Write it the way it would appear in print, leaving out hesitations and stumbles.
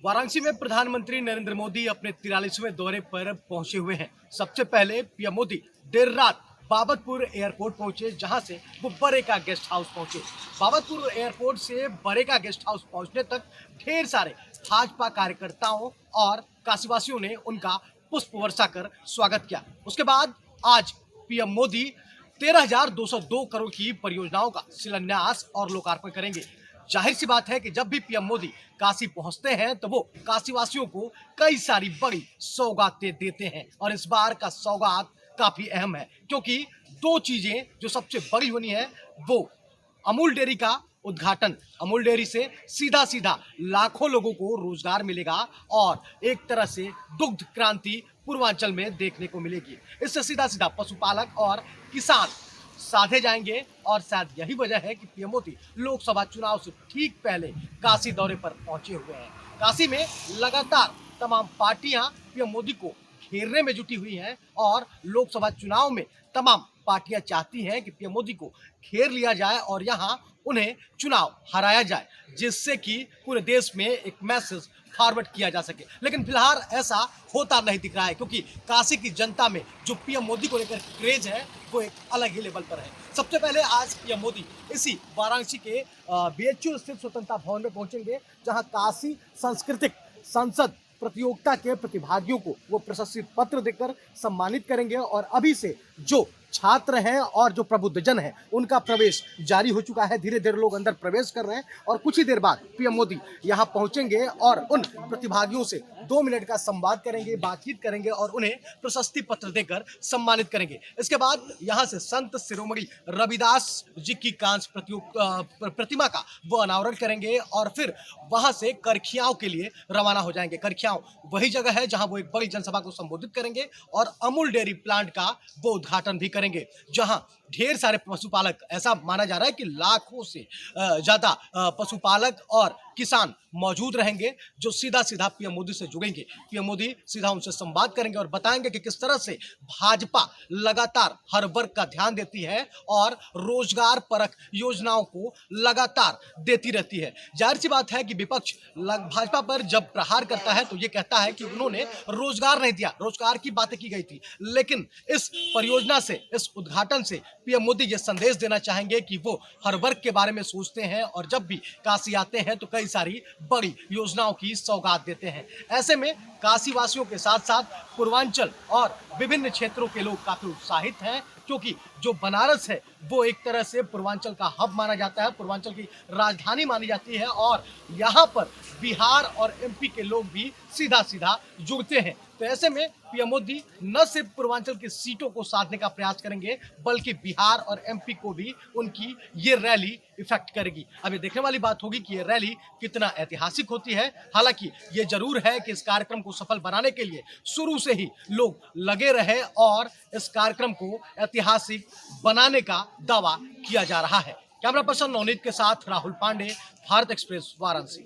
वाराणसी में प्रधानमंत्री नरेंद्र मोदी अपने 43वें दौरे पर पहुंचे हुए हैं। सबसे पहले पीएम मोदी देर रात बाबतपुर एयरपोर्ट पहुंचे, जहां से वो बरेका गेस्ट हाउस पहुंचे। बाबतपुर एयरपोर्ट से बरेका गेस्ट हाउस पहुंचने तक ढेर सारे भाजपा कार्यकर्ताओं और काशीवासियों ने उनका पुष्प वर्षा कर स्वागत किया। उसके बाद आज पीएम मोदी 13,202 करोड़ की परियोजनाओं का शिलान्यास और लोकार्पण करेंगे। जाहिर सी बात है कि जब भी पीएम मोदी काशी पहुंचते हैं तो वो काशीवासियों को कई सारी बड़ी सौगातें देते हैं, और इस बार का सौगात काफी अहम है, क्योंकि दो चीजें जो सबसे बड़ी होनी है वो अमूल डेयरी का उद्घाटन। अमूल डेयरी से सीधा सीधा लाखों लोगों को रोजगार मिलेगा और एक तरह से दुग्ध क्रांति पूर्वांचल में देखने को मिलेगी। इससे सीधा सीधा पशुपालक और किसान साधे जाएंगे, और शायद यही वजह है कि पीएम मोदी लोकसभा चुनाव से ठीक पहले काशी दौरे पर पहुंचे हुए हैं। काशी में लगातार तमाम पार्टियां पीएम मोदी को घेरने में जुटी हुई हैं, और लोकसभा चुनाव में तमाम पार्टियां चाहती हैं कि पीएम मोदी को घेर लिया जाए और यहां उन्हें चुनाव हराया जाए, जिससे कि पूरे देश में एक मैसेज फॉरवर्ड किया जा सके। लेकिन फिलहाल ऐसा होता नहीं दिख रहा है, क्योंकि काशी की जनता में जो पीएम मोदी को लेकर क्रेज है वो एक अलग ही लेवल पर है। सबसे पहले आज पीएम मोदी इसी वाराणसी के बीएचयू स्थित स्वतंत्रता भवन में पहुंचेंगे, जहां काशी सांस्कृतिक संसद प्रतियोगिता के प्रतिभागियों को वो प्रशस्ति पत्र देकर सम्मानित करेंगे। और अभी से जो छात्र हैं और जो प्रबुद्धजन हैं उनका प्रवेश जारी हो चुका है। धीरे धीरे लोग अंदर प्रवेश कर रहे हैं, और कुछ ही देर बाद पीएम मोदी यहां पहुंचेंगे और उन प्रतिभागियों से 2 मिनट का संवाद करेंगे, बातचीत करेंगे और उन्हें प्रशस्ति पत्र देकर सम्मानित करेंगे। इसके बाद यहां से संत शिरोमणि रविदास जी की कांस्य प्रतिमा का वो अनावरण करेंगे, और फिर वहां से करखियाओं के लिए रवाना हो जाएंगे। करखियाओं वही जगह है जहां वो एक बड़ी जनसभा को संबोधित करेंगे, और अमूल डेयरी प्लांट का वो उद्घाटन भी करेंगे, जहां ढेर सारे पशुपालक, ऐसा माना जा रहा है कि लाखों से ज्यादा पशुपालक और किसान मौजूद रहेंगे, जो सीधा सीधा पीएम मोदी से जुड़ेंगे। पीएम मोदी सीधा उनसे संवाद करेंगे और बताएंगे कि किस तरह से भाजपा लगातार हर वर्ग का ध्यान देती है और रोजगार परक योजनाओं को लगातार देती रहती है। जाहिर सी बात है कि विपक्ष भाजपा पर जब प्रहार करता है तो ये कहता है कि उन्होंने रोजगार नहीं दिया, रोजगार की बातें की गई थी। लेकिन इस परियोजना से, इस उद्घाटन से पीएम मोदी ये संदेश देना चाहेंगे कि वो हर वर्ग के बारे में सोचते हैं, और जब भी काशी आते हैं तो कई सारी बड़ी योजनाओं की सौगात देते हैं। ऐसे में काशी वासियों के साथ साथ पूर्वांचल और विभिन्न क्षेत्रों के लोग काफी उत्साहित हैं, क्योंकि जो बनारस है वो एक तरह से पूर्वांचल का हब माना जाता है, पूर्वांचल की राजधानी मानी जाती है, और यहाँ पर बिहार और एमपी के लोग भी सीधा सीधा जुड़ते हैं। तो ऐसे में पीएम मोदी न सिर्फ पूर्वांचल की सीटों को साधने का प्रयास करेंगे, बल्कि बिहार और एमपी को भी उनकी ये रैली इफेक्ट करेगी। अब ये देखने वाली बात होगी कि ये रैली कितना ऐतिहासिक होती है। हालांकि ये जरूर है कि इस कार्यक्रम को सफल बनाने के लिए शुरू से ही लोग लगे रहे, और इस कार्यक्रम को ऐतिहासिक बनाने का दावा किया जा रहा है। कैमरा पर्सन नवनीत के साथ राहुल पांडे, भारत एक्सप्रेस, वाराणसी।